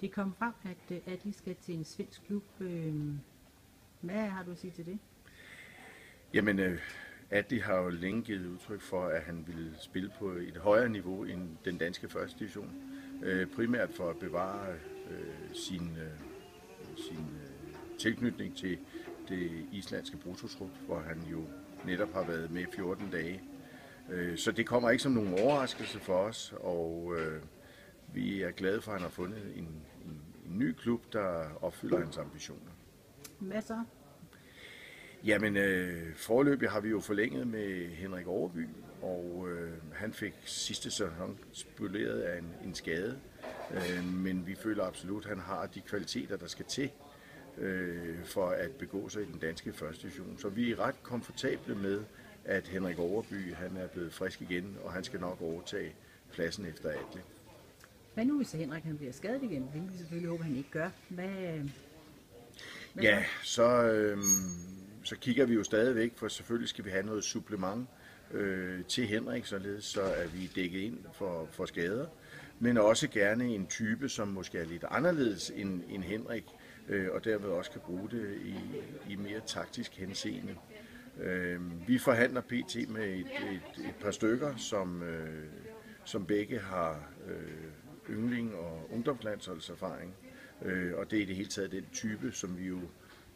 Det kom frem, at I skal til en svensk klub. Hvad har du at sige til det? Jamen, Adli har jo længe givet udtryk for, at han ville spille på et højere niveau end den danske første division. Primært for at bevare sin tilknytning til det islandske bruttostrup, hvor han jo netop har været med 14 dage. Så det kommer ikke som nogen overraskelse for os, og vi er glade for, at han har fundet en ny klub, der opfylder hans ambitioner. Hvad så? Jamen, foreløbig har vi jo forlænget med Henrik Overby, og han fik sidste sæson spoleret af en skade. Men vi føler absolut, at han har de kvaliteter, der skal til for at begå sig i den danske første division. Så vi er ret komfortable med, at Henrik Overby han er blevet frisk igen, og han skal nok overtage pladsen efter Adli. Hvad nu, hvis Henrik han bliver skadet igen? Hvilket vi selvfølgelig håber, han ikke gør. Hvad ja, så kigger vi jo stadigvæk, for selvfølgelig skal vi have noget supplement til Henrik, således så er vi dækket ind for skader. Men også gerne en type, som måske er lidt anderledes end Henrik, og derved også kan bruge det i mere taktisk henseende. Vi forhandler pt. Med et par stykker, som begge har yndling- og ungdomslandsholdserfaring, og det er i det hele taget den type,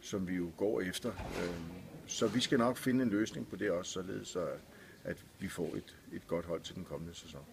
som vi jo går efter. Så vi skal nok finde en løsning på det også, således at vi får et godt hold til den kommende sæson.